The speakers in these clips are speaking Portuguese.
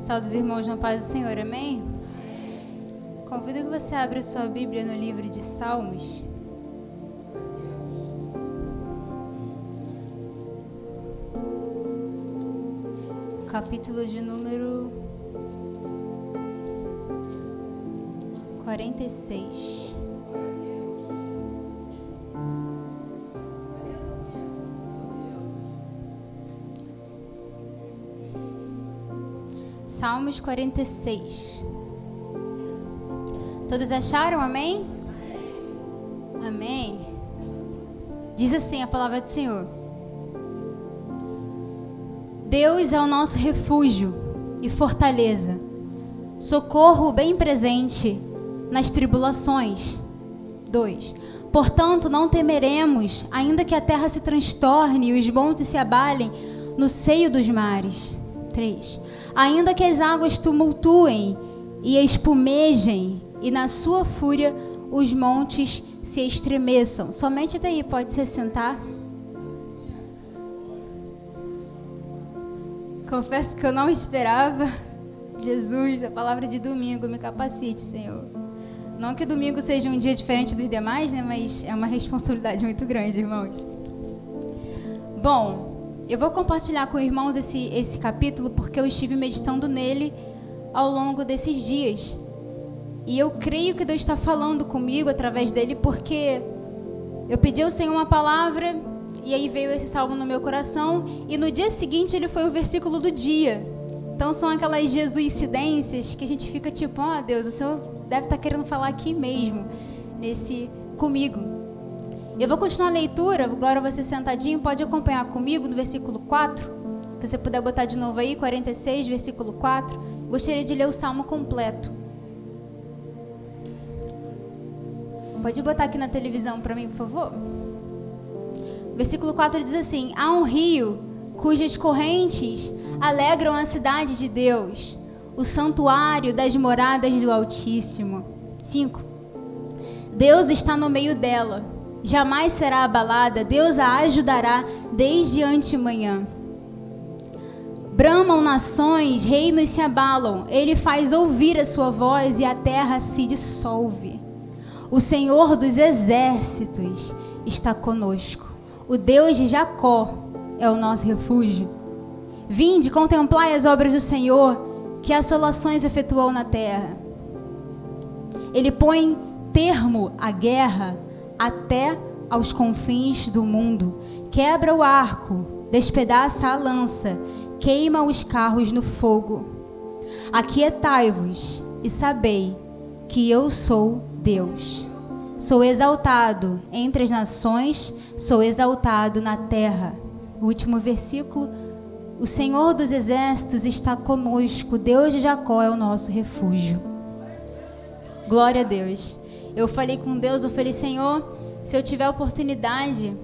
Saúde os irmãos na paz do Senhor, amém? Convido que você abra sua Bíblia no livro de Salmos. Capítulo de número 46. Salmos 46. Todos acharam? Amém? Amém. Diz assim a palavra do Senhor: Deus é o nosso refúgio e fortaleza, socorro bem presente nas tribulações. 2. Portanto, não temeremos, ainda que a terra se transtorne e os montes se abalem no seio dos mares. 3. Ainda que as águas tumultuem e espumejem, e na sua fúria os montes se estremeçam. Somente até aí, pode se sentar. Confesso que eu não esperava. Jesus, a palavra de domingo, me capacite, Senhor. Não que domingo seja um dia diferente dos demais, né? Mas é uma responsabilidade muito grande, irmãos. Bom, eu vou compartilhar com os irmãos esse capítulo porque eu estive meditando nele ao longo desses dias. E eu creio que Deus está falando comigo através dele porque eu pedi ao Senhor uma palavra e aí veio esse salmo no meu coração e no dia seguinte ele foi o versículo do dia. Então são aquelas jesuicidências que a gente fica tipo, Deus, o Senhor deve estar querendo falar aqui mesmo, comigo. Eu vou continuar a leitura, agora você sentadinho, pode acompanhar comigo no versículo 4. Se você puder botar de novo aí, 46, versículo 4. Gostaria de ler o salmo completo. Pode botar aqui na televisão para mim, por favor? Versículo 4 diz assim: há um rio cujas correntes alegram a cidade de Deus, o santuário das moradas do Altíssimo. 5. Deus está no meio dela, jamais será abalada, Deus a ajudará desde antemanhã. Bramam nações, reinos se abalam, ele faz ouvir a sua voz e a terra se dissolve. O Senhor dos exércitos está conosco, o Deus de Jacó é o nosso refúgio. Vinde, contemplai as obras do Senhor, que assolações efetuou na terra. Ele põe termo à guerra até aos confins do mundo. Quebra o arco, despedaça a lança, queima os carros no fogo. Aquietai-vos e sabei que eu sou Deus. Sou exaltado entre as nações, sou exaltado na terra. O último versículo: o Senhor dos exércitos está conosco, Deus de Jacó é o nosso refúgio. Glória a Deus. Eu falei com Deus, eu falei, Senhor, se eu tiver oportunidade,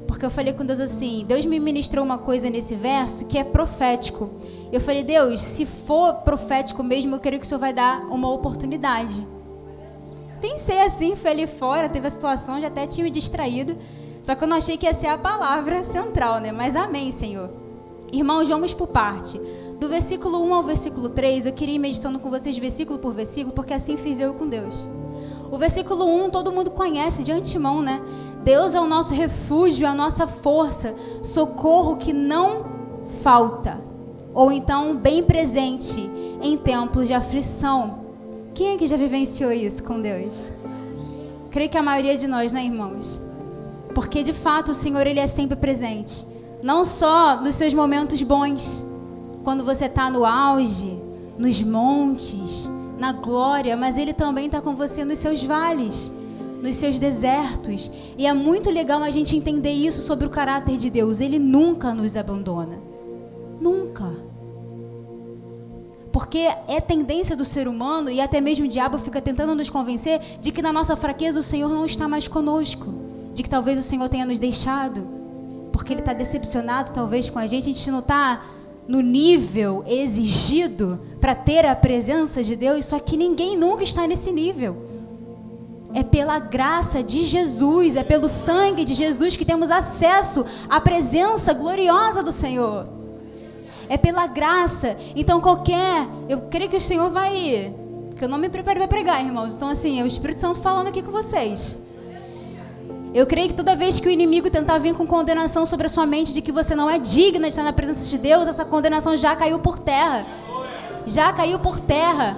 porque eu falei com Deus assim, Deus me ministrou uma coisa nesse verso que é profético. Eu falei, Deus, se for profético mesmo, eu creio que o Senhor vai dar uma oportunidade. Pensei assim, fui ali fora, teve a situação, já até tinha me distraído, só que eu não achei que ia ser a palavra central, né? Mas amém, Senhor. Irmãos, vamos por parte. Do versículo 1 ao versículo 3, eu queria ir meditando com vocês versículo por versículo, porque assim fiz eu com Deus. O versículo 1, todo mundo conhece de antemão, né? Deus é o nosso refúgio, a nossa força, socorro que não falta, ou então bem presente em tempos de aflição. Quem é que já vivenciou isso com Deus? Creio que a maioria de nós, né, irmãos? Porque de fato o Senhor, Ele é sempre presente, não só nos seus momentos bons, quando você está no auge, nos montes, na glória, mas Ele também está com você nos seus vales, nos seus desertos. E é muito legal a gente entender isso sobre o caráter de Deus. Ele nunca nos abandona, nunca. Porque é tendência do ser humano, e até mesmo o diabo fica tentando nos convencer de que na nossa fraqueza o Senhor não está mais conosco, de que talvez o Senhor tenha nos deixado, porque Ele está decepcionado talvez com a gente não está no nível exigido para ter a presença de Deus, só que ninguém nunca está nesse nível. É pela graça de Jesus, é pelo sangue de Jesus que temos acesso à presença gloriosa do Senhor. é pela graça. Então eu creio que o Senhor vai, porque eu não me preparei para pregar, irmãos. Então assim, é o Espírito Santo falando aqui com vocês. Eu creio que toda vez que o inimigo tentar vir com condenação sobre a sua mente de que você não é digna de estar na presença de Deus, essa condenação já caiu por terra. Já caiu por terra.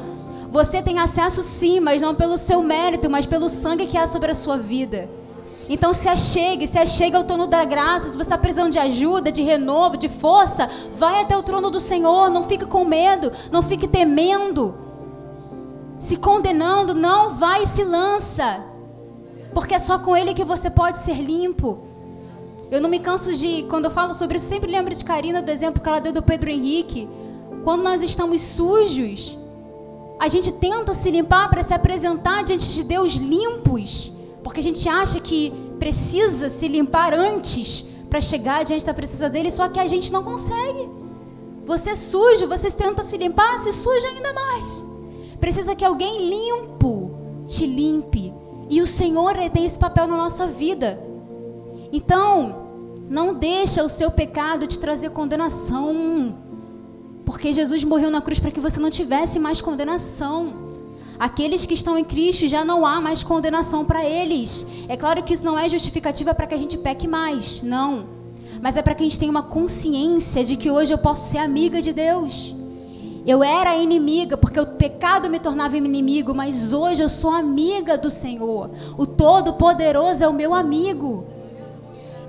Você tem acesso sim, mas não pelo seu mérito, mas pelo sangue que há sobre a sua vida. Então se achegue ao trono da graça. Se você está precisando de ajuda, de renovo, de força, vai até o trono do Senhor. Não fique com medo, não fique temendo, se condenando. Não vai e se lança, porque é só com Ele que você pode ser limpo. Eu não me canso de, quando eu falo sobre isso, sempre lembro de Karina, do exemplo que ela deu do Pedro Henrique. Quando nós estamos sujos, a gente tenta se limpar para se apresentar diante de Deus limpos, porque a gente acha que precisa se limpar antes para chegar diante da presença dele, só que a gente não consegue. Você é sujo, você tenta se limpar, se suja ainda mais. Precisa que alguém limpo te limpe. E o Senhor tem esse papel na nossa vida. Então, não deixa o seu pecado te trazer condenação, porque Jesus morreu na cruz para que você não tivesse mais condenação. Aqueles que estão em Cristo, já não há mais condenação para eles. É claro que isso não é justificativa para que a gente peque mais, não. Mas é para que a gente tenha uma consciência de que hoje eu posso ser amiga de Deus. Eu era inimiga porque o pecado me tornava inimigo, mas hoje eu sou amiga do Senhor. O Todo-Poderoso é o meu amigo.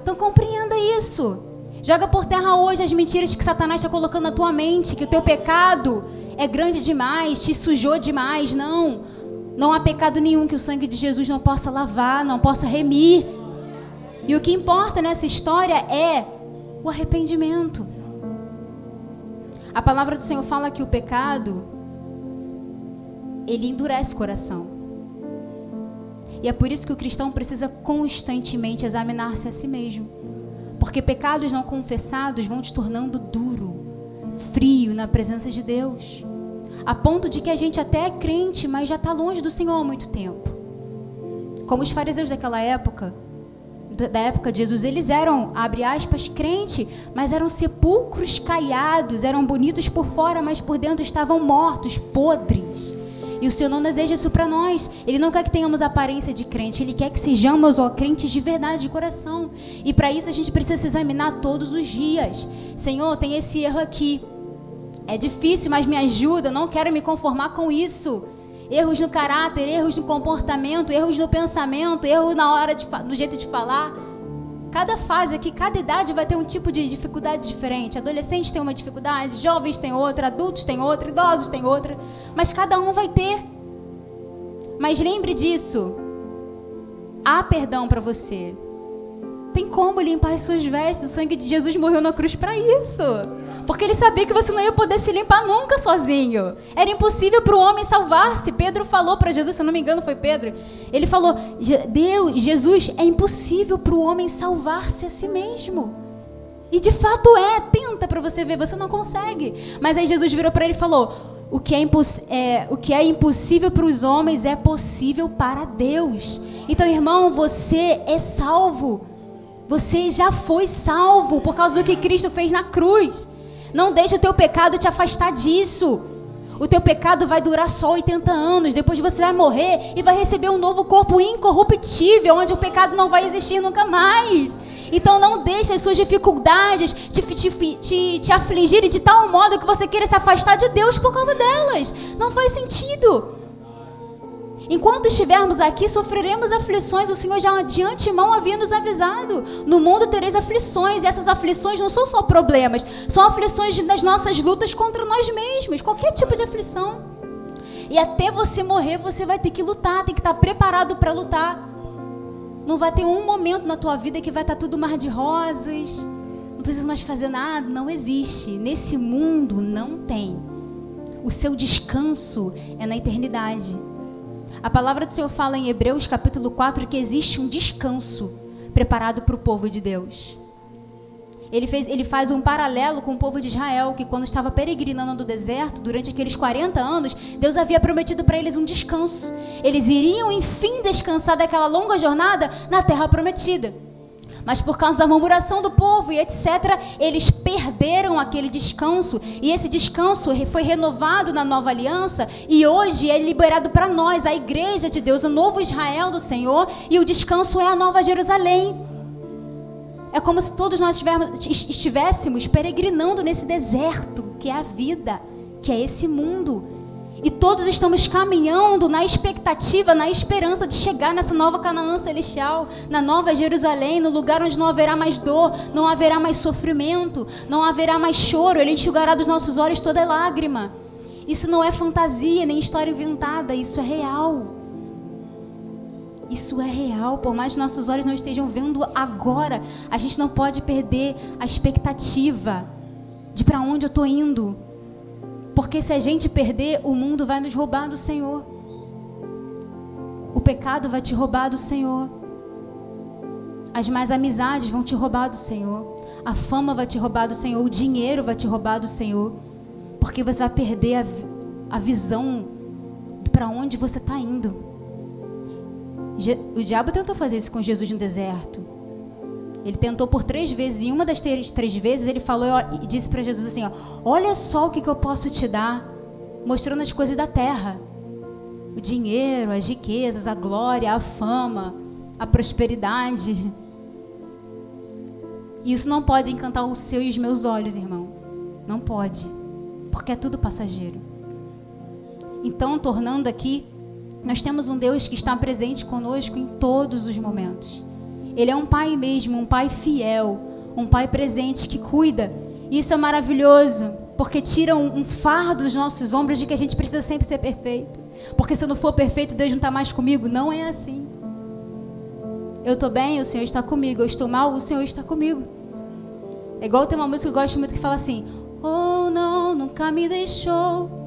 Então compreenda isso. Joga por terra hoje as mentiras que Satanás está colocando na tua mente, que o teu pecado é grande demais, te sujou demais. Não há pecado nenhum que o sangue de Jesus não possa lavar, não possa remir. E o que importa nessa história é o arrependimento. A palavra do Senhor fala que o pecado, ele endurece o coração. E é por isso que o cristão precisa constantemente examinar-se a si mesmo. Porque pecados não confessados vão te tornando duro, frio na presença de Deus. A ponto de que a gente até é crente, mas já está longe do Senhor há muito tempo. Como os fariseus daquela época, da época de Jesus, eles eram, abre aspas, crente, mas eram sepulcros caiados, eram bonitos por fora, mas por dentro estavam mortos, podres. E o Senhor não deseja isso para nós. Ele não quer que tenhamos a aparência de crente, Ele quer que sejamos crentes de verdade, de coração. E para isso a gente precisa se examinar todos os dias. Senhor, tem esse erro aqui. É difícil, mas me ajuda, não quero me conformar com isso. Erros no caráter, erros no comportamento, erros no pensamento, erros na hora no jeito de falar. Cada fase aqui, cada idade vai ter um tipo de dificuldade diferente. Adolescentes têm uma dificuldade, jovens têm outra, adultos têm outra, idosos têm outra. Mas cada um vai ter. Mas lembre disso. Há perdão para você. Tem como limpar as suas vestes. O sangue de Jesus morreu na cruz para isso. Porque Ele sabia que você não ia poder se limpar nunca sozinho. Era impossível para o homem salvar-se. Pedro falou para Jesus, se eu não me engano foi Pedro. Ele falou, Jesus, é impossível para o homem salvar-se a si mesmo. E de fato tenta para você ver, você não consegue. Mas aí Jesus virou para ele e falou, o que é impossível para os homens é possível para Deus. Então, irmão, você é salvo. Você já foi salvo por causa do que Cristo fez na cruz. Não deixe o teu pecado te afastar disso. O teu pecado vai durar só 80 anos. Depois você vai morrer e vai receber um novo corpo incorruptível, onde o pecado não vai existir nunca mais. Então não deixe as suas dificuldades te afligirem de tal modo que você queira se afastar de Deus por causa delas. Não faz sentido. Enquanto estivermos aqui, sofreremos aflições. O Senhor já de antemão havia nos avisado. No mundo tereis aflições. E essas aflições não são só problemas. São aflições das nossas lutas contra nós mesmos. Qualquer tipo de aflição. E até você morrer, você vai ter que lutar. Tem que estar preparado para lutar. Não vai ter um momento na tua vida que vai estar tudo mar de rosas. Não precisa mais fazer nada. Não existe. Nesse mundo não tem. O seu descanso é na eternidade. A palavra do Senhor fala em Hebreus capítulo 4 que existe um descanso preparado para o povo de Deus. Ele faz um paralelo com o povo de Israel, que quando estava peregrinando no deserto, durante aqueles 40 anos, Deus havia prometido para eles um descanso. Eles iriam, enfim, descansar daquela longa jornada na terra prometida. Mas por causa da murmuração do povo e etc., eles perderam aquele descanso. E esse descanso foi renovado na nova aliança. E hoje é liberado para nós, a igreja de Deus, o novo Israel do Senhor. E o descanso é a nova Jerusalém. É como se todos nós estivéssemos peregrinando nesse deserto, que é a vida, que é esse mundo. E todos estamos caminhando na expectativa, na esperança de chegar nessa nova Canaã celestial, na nova Jerusalém, no lugar onde não haverá mais dor, não haverá mais sofrimento, não haverá mais choro, Ele enxugará dos nossos olhos toda lágrima. Isso não é fantasia, nem história inventada, isso é real. Isso é real, por mais que nossos olhos não estejam vendo agora, a gente não pode perder a expectativa de para onde eu estou indo. Porque se a gente perder, o mundo vai nos roubar do Senhor. O pecado vai te roubar do Senhor. As más amizades vão te roubar do Senhor. A fama vai te roubar do Senhor. O dinheiro vai te roubar do Senhor. Porque você vai perder a visão para onde você está indo. O diabo tentou fazer isso com Jesus no deserto. Ele tentou por 3 vezes, e uma das 3 vezes ele falou e disse para Jesus assim, ó, olha só o que eu posso te dar, mostrando as coisas da terra, o dinheiro, as riquezas, a glória, a fama, a prosperidade. E isso não pode encantar o seu e os meus olhos, irmão, não pode, porque é tudo passageiro. Então, tornando aqui, nós temos um Deus que está presente conosco em todos os momentos. Ele é um pai mesmo, um pai fiel, um pai presente que cuida. E isso é maravilhoso, porque tira um fardo dos nossos ombros de que a gente precisa sempre ser perfeito. Porque se eu não for perfeito, Deus não está mais comigo. Não é assim. Eu estou bem, o Senhor está comigo. Eu estou mal, o Senhor está comigo. É igual tem uma música que eu gosto muito que fala assim, oh não, nunca me deixou.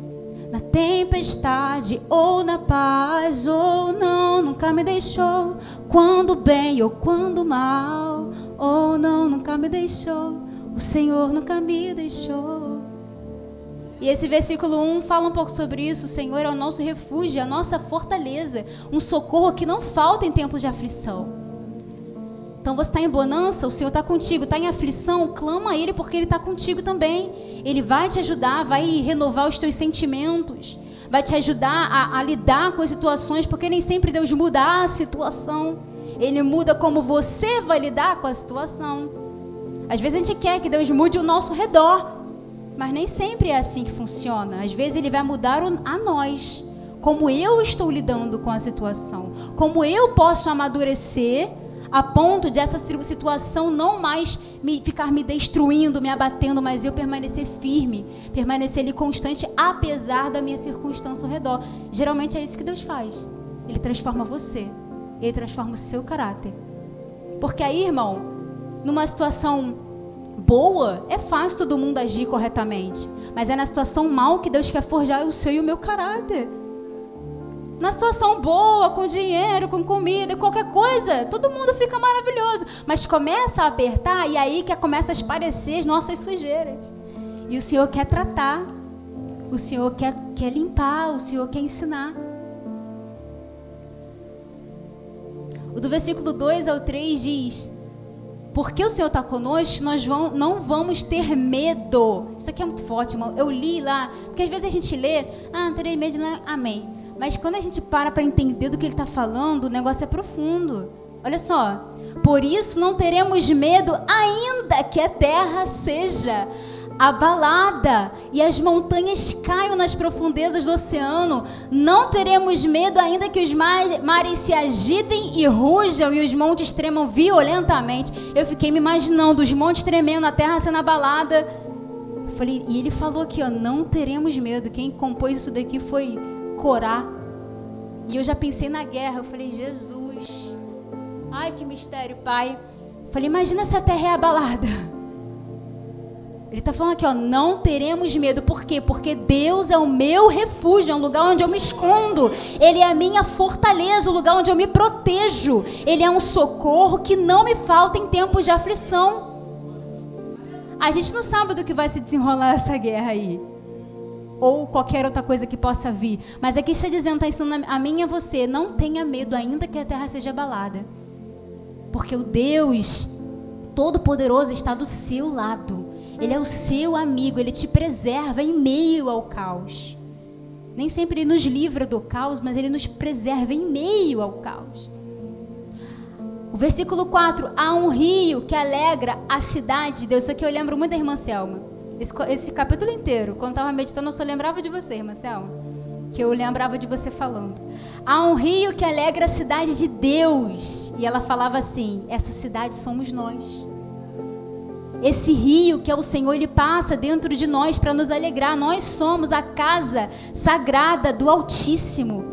Na tempestade ou na paz, ou não, nunca me deixou. Quando bem ou quando mal, ou não, nunca me deixou. O Senhor nunca me deixou. E esse versículo 1 fala um pouco sobre isso. O Senhor é o nosso refúgio, a nossa fortaleza, um socorro que não falta em tempos de aflição. Então você está em bonança, o Senhor está contigo. Está em aflição, clama a Ele porque Ele está contigo também. Ele vai te ajudar, vai renovar os teus sentimentos, vai te ajudar a lidar com as situações, porque nem sempre Deus muda a situação. Ele muda como você vai lidar com a situação. Às vezes a gente quer que Deus mude o nosso redor, mas nem sempre é assim que funciona. Às vezes Ele vai mudar a nós, como eu estou lidando com a situação, como eu posso amadurecer a ponto dessa situação não mais ficar me destruindo, me abatendo, mas eu permanecer firme, permanecer ali constante, apesar da minha circunstância ao redor. Geralmente é isso que Deus faz. Ele transforma você, Ele transforma o seu caráter. Porque aí, irmão, numa situação boa, é fácil todo mundo agir corretamente, mas é na situação mal que Deus quer forjar o seu e o meu caráter. Na situação boa, com dinheiro, com comida, qualquer coisa, todo mundo fica maravilhoso. Mas começa a apertar e aí que começa a esparecer as nossas sujeiras. E o Senhor quer tratar, o Senhor quer limpar, o Senhor quer ensinar. O do versículo 2 ao 3 diz, porque o Senhor está conosco, nós não vamos ter medo. Isso aqui é muito forte, irmão. Eu li lá, porque às vezes a gente lê, não terei medo, né? Amém. Mas quando a gente para entender do que ele está falando, o negócio é profundo. Olha só. Por isso não teremos medo, ainda que a terra seja abalada e as montanhas caiam nas profundezas do oceano. Não teremos medo, ainda que os mares se agitem e rujam e os montes tremam violentamente. Eu fiquei me imaginando os montes tremendo, a terra sendo abalada. Eu falei, e ele falou aqui, ó, não teremos medo. Quem compôs isso daqui foi Corá. E eu já pensei na guerra. Eu falei, Jesus, ai que mistério, Pai. Eu falei, imagina se a terra é abalada. Ele está falando aqui, ó, não teremos medo. Por quê? Porque Deus é o meu refúgio, é um lugar onde eu me escondo. Ele é a minha fortaleza, o lugar onde eu me protejo. Ele é um socorro que não me falta em tempos de aflição. A gente não sabe do que vai se desenrolar essa guerra aí, ou qualquer outra coisa que possa vir. Mas aqui está dizendo, está ensinando a mim e a você, não tenha medo ainda que a terra seja abalada. Porque o Deus Todo-Poderoso está do seu lado. Ele é o seu amigo, ele te preserva em meio ao caos. Nem sempre ele nos livra do caos, mas ele nos preserva em meio ao caos. O versículo 4, há um rio que alegra a cidade de Deus. Isso aqui eu lembro muito da irmã Selma. Esse capítulo inteiro, quando estava meditando, eu só lembrava de você, irmã Selma. Que eu lembrava de você falando. Há um rio que alegra a cidade de Deus. E ela falava assim, essa cidade somos nós. Esse rio que é o Senhor, ele passa dentro de nós para nos alegrar. Nós somos a casa sagrada do Altíssimo.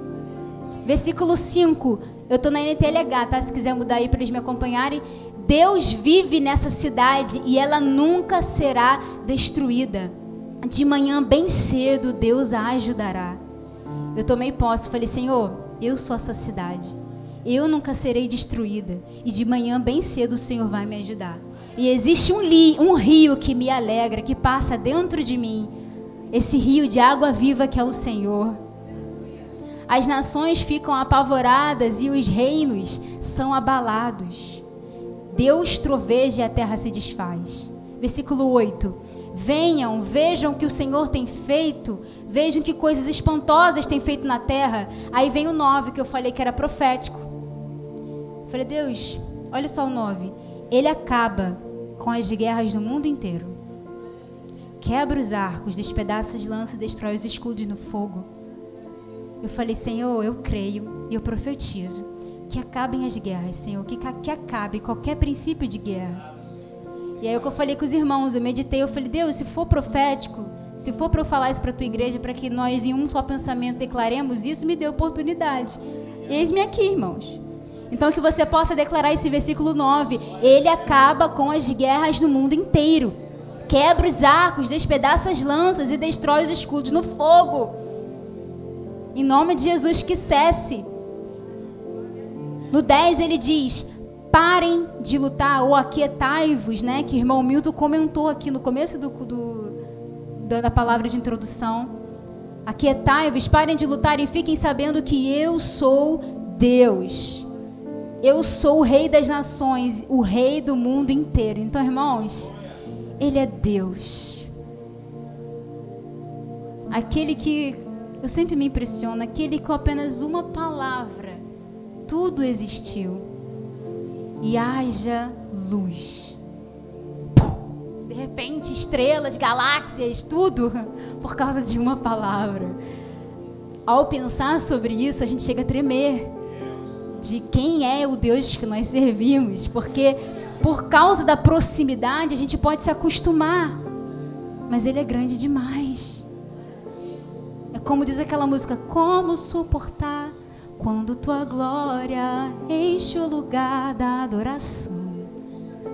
Versículo 5, eu estou na NTLH, tá? Se quiser mudar aí para eles me acompanharem. Deus vive nessa cidade e ela nunca será destruída. De manhã bem cedo, Deus a ajudará. Eu tomei posse, falei, Senhor, eu sou essa cidade. Eu nunca serei destruída. E de manhã bem cedo o Senhor vai me ajudar. E existe um rio que me alegra, que passa dentro de mim. Esse rio de água viva que é o Senhor. As nações ficam apavoradas e os reinos são abalados. Deus troveja e a terra se desfaz. Versículo 8. Venham, vejam o que o Senhor tem feito. Vejam que coisas espantosas tem feito na terra. Aí vem o 9, que eu falei que era profético. Falei, Deus, olha só o 9. Ele acaba com as guerras no mundo inteiro. Quebra os arcos, despedaça as lanças e destrói os escudos no fogo. Eu falei, Senhor, eu creio e eu profetizo que acabem as guerras, Senhor, que acabe qualquer princípio de guerra. E aí o que eu falei com os irmãos, eu meditei, eu falei, Deus, se for profético, se for para eu falar isso para a tua igreja, para que nós em um só pensamento declaremos isso, me dê oportunidade. Eis-me aqui, irmãos. Então que você possa declarar esse versículo 9, ele acaba com as guerras no mundo inteiro. Quebra os arcos, despedaça as lanças e destrói os escudos no fogo. Em nome de Jesus, que cesse. No 10 ele diz, parem de lutar, ou aquietai-vos, né? Que o irmão Milton comentou aqui no começo da palavra de introdução. Aquietai-vos, parem de lutar e fiquem sabendo que eu sou Deus. Eu sou o Rei das nações, o Rei do mundo inteiro. Então, irmãos, Ele é Deus. Aquele que, eu sempre me impressiono, aquele com apenas uma palavra, tudo existiu. E haja luz. De repente, estrelas, galáxias, tudo, por causa de uma palavra. Ao pensar sobre isso, a gente chega a tremer. De quem é o Deus que nós servimos, porque por causa da proximidade a gente pode se acostumar, mas Ele é grande demais. É como diz aquela música, como suportar quando tua glória enche o lugar da adoração,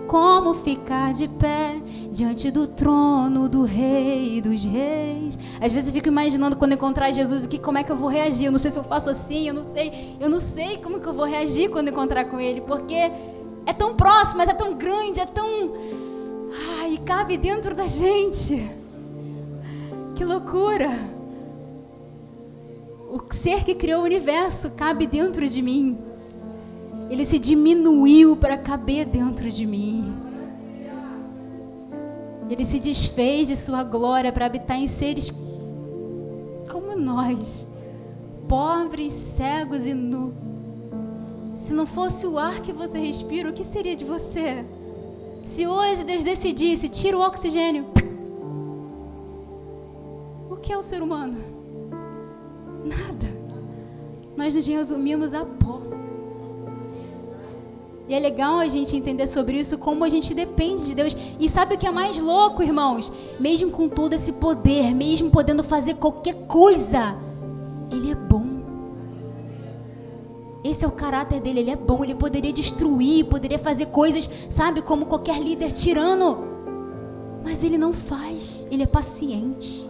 como ficar de pé diante do trono do Rei dos Reis. Às vezes eu fico imaginando quando encontrar Jesus, como é que eu vou reagir? Eu não sei se eu faço assim, eu não sei como que eu vou reagir quando encontrar com Ele, porque é tão próximo, mas é tão grande, é tão... Ai, cabe dentro da gente. Que loucura! O ser que criou o universo cabe dentro de mim. Ele se diminuiu para caber dentro de mim. Ele se desfez de sua glória para habitar em seres como nós, pobres, cegos e nus. Se não fosse o ar que você respira, o que seria de você? Se hoje Deus decidisse, tira o oxigênio, o que é o ser humano? Nada. Nós nos resumimos a pó. E é legal a gente entender sobre isso, como a gente depende de Deus. E sabe o que é mais louco, irmãos? Mesmo com todo esse poder, mesmo podendo fazer qualquer coisa, Ele é bom. Esse é o caráter dele, Ele é bom. Ele poderia destruir, poderia fazer coisas, sabe, como qualquer líder tirano. Mas Ele não faz. Ele é paciente.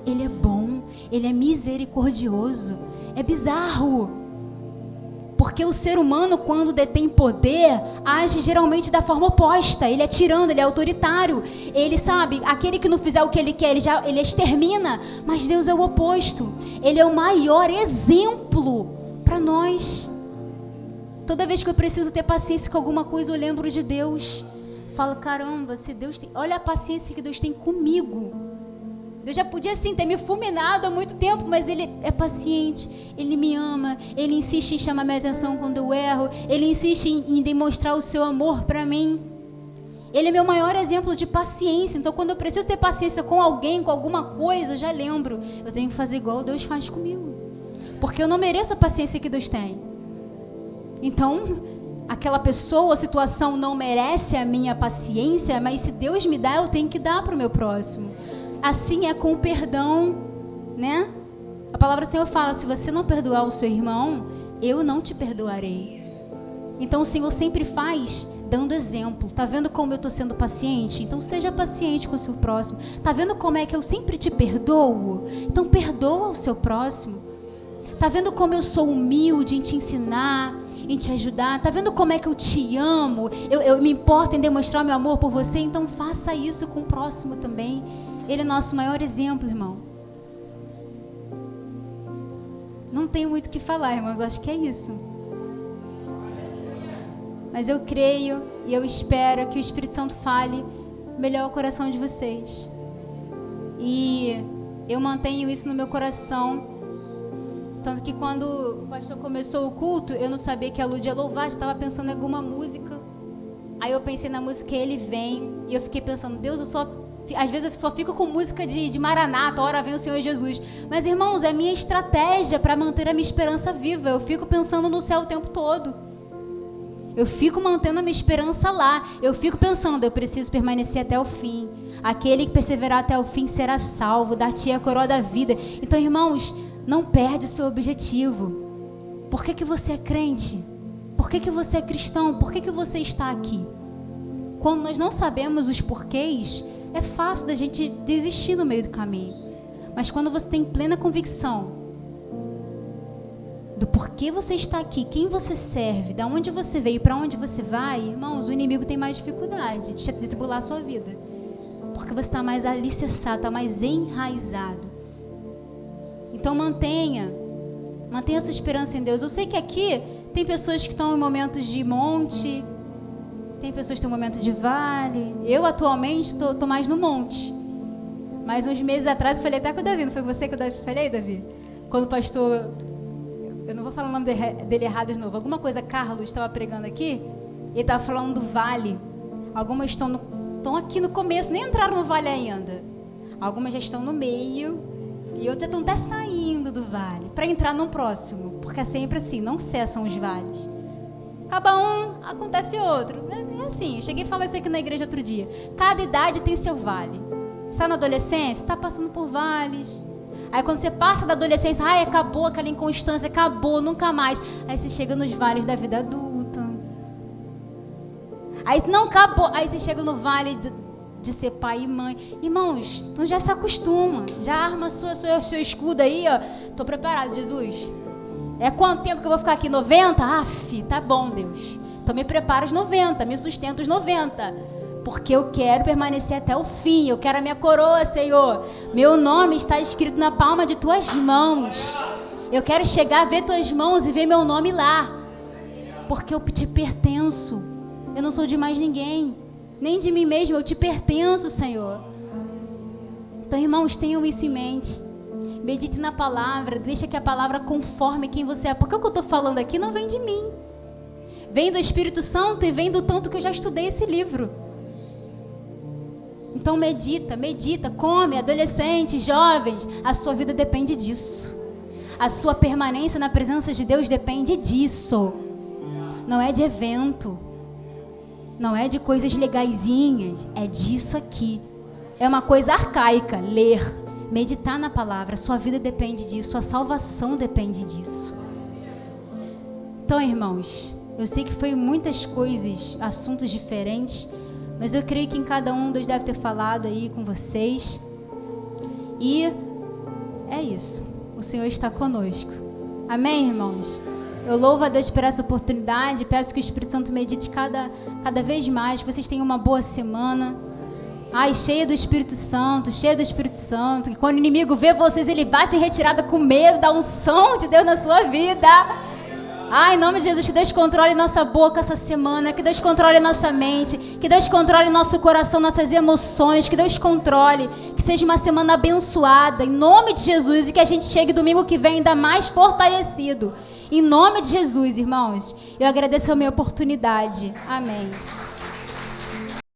Ele é bom. Ele é misericordioso. É bizarro. Porque o ser humano, quando detém poder, age geralmente da forma oposta. Ele é tirano, ele é autoritário. Ele, sabe, aquele que não fizer o que ele quer, ele extermina. Mas Deus é o oposto. Ele é o maior exemplo para nós. Toda vez que eu preciso ter paciência com alguma coisa, eu lembro de Deus. falo, caramba, se Deus tem... Olha a paciência que Deus tem comigo. Deus já podia, sim, ter me fulminado há muito tempo, mas Ele é paciente, Ele me ama, Ele insiste em chamar minha atenção quando eu erro, Ele insiste em demonstrar o seu amor para mim. Ele é meu maior exemplo de paciência. Então, quando eu preciso ter paciência com alguém, com alguma coisa, eu já lembro, eu tenho que fazer igual Deus faz comigo, porque eu não mereço a paciência que Deus tem. Então, aquela pessoa, a situação não merece a minha paciência, mas se Deus me dá, eu tenho que dar para o meu próximo. Assim é com o perdão, né? A palavra do Senhor fala, se você não perdoar o seu irmão, eu não te perdoarei. Então o Senhor sempre faz dando exemplo. Tá vendo como eu estou sendo paciente? Então seja paciente com o seu próximo. Tá vendo como é que eu sempre te perdoo? Então perdoa o seu próximo. Tá vendo como eu sou humilde em te ensinar, em te ajudar? Tá vendo como é que eu te amo? Eu me importo em demonstrar meu amor por você? Então faça isso com o próximo também. Ele é nosso maior exemplo, irmão. Não tenho muito o que falar, irmãos, eu acho que é isso. Mas eu creio e eu espero que o Espírito Santo fale melhor o coração de vocês. E eu mantenho isso no meu coração. Tanto que quando o pastor começou o culto, eu não sabia que a Lud ia louvar, já estava pensando em alguma música. Aí eu pensei na música Ele Vem, e eu fiquei pensando, Deus, às vezes eu só fico com música de Maranata, ora vem o Senhor Jesus. Mas, irmãos, é a minha estratégia para manter a minha esperança viva. Eu fico pensando no céu o tempo todo. Eu fico mantendo a minha esperança lá. Eu fico pensando, eu preciso permanecer até o fim. Aquele que perseverar até o fim será salvo, dar-te a coroa da vida. Então, irmãos, não perde o seu objetivo. Por que você é crente? Por que você é cristão? Por que você está aqui? Quando nós não sabemos os porquês, é fácil da gente desistir no meio do caminho. Mas quando você tem plena convicção do porquê você está aqui, quem você serve, de onde você veio, para onde você vai, irmãos, o inimigo tem mais dificuldade de tribular a sua vida. Porque você está mais alicerçado, está mais enraizado. Então mantenha a sua esperança em Deus. Eu sei que aqui tem pessoas que estão em momentos de monte, tem pessoas que estão em momentos de vale. Eu atualmente estou mais no monte. Mas uns meses atrás eu falei até com o Davi, não foi você que eu falei, Davi? Quando o pastor, eu não vou falar o nome dele errado de novo, alguma coisa, Carlos estava pregando aqui, ele estava falando do vale. Algumas estão aqui no começo, nem entraram no vale ainda. Algumas já estão no meio e outras já estão até saindo do vale para entrar no próximo, porque é sempre assim, não cessam os vales. Acaba um, acontece outro. É assim, eu cheguei a falar isso aqui na igreja outro dia. Cada idade tem seu vale. Você está na adolescência, está passando por vales. Aí quando você passa da adolescência, acabou aquela inconstância, acabou, nunca mais. Aí você chega nos vales da vida adulta. Aí não acabou, aí você chega no vale de ser pai e mãe. Irmãos, então já se acostuma, já arma seu escudo aí, ó. Tô preparado, Jesus. É quanto tempo que eu vou ficar aqui? 90? Tá bom, Deus. Então me prepara os 90, me sustenta os 90. Porque eu quero permanecer até o fim. Eu quero a minha coroa, Senhor. Meu nome está escrito na palma de tuas mãos. Eu quero chegar a ver tuas mãos e ver meu nome lá. Porque eu te pertenço. Eu não sou de mais ninguém. Nem de mim mesmo, eu te pertenço, Senhor. Então, irmãos, tenham isso em mente. Medite na palavra, deixa que a palavra conforme quem você é. Porque o que eu estou falando aqui não vem de mim. Vem do Espírito Santo e vem do tanto que eu já estudei esse livro. Então medita, come, adolescentes, jovens. A sua vida depende disso. A sua permanência na presença de Deus depende disso. Não é de evento. Não é de coisas legaisinhas. É disso aqui. É uma coisa arcaica, ler. Meditar na palavra, sua vida depende disso, sua salvação depende disso. Então, irmãos, eu sei que foi muitas coisas, assuntos diferentes, mas eu creio que em cada um Deus deve ter falado aí com vocês. E é isso, o Senhor está conosco. Amém, irmãos? Eu louvo a Deus por essa oportunidade, peço que o Espírito Santo medite cada vez mais, que vocês tenham uma boa semana. Cheia do Espírito Santo, que quando o inimigo vê vocês, ele bate em retirada com medo da unção de Deus na sua vida. Ai, em nome de Jesus, que Deus controle nossa boca essa semana, que Deus controle nossa mente, que Deus controle nosso coração, nossas emoções, que Deus controle, que seja uma semana abençoada, em nome de Jesus, e que a gente chegue domingo que vem ainda mais fortalecido. Em nome de Jesus, irmãos, eu agradeço a minha oportunidade. Amém.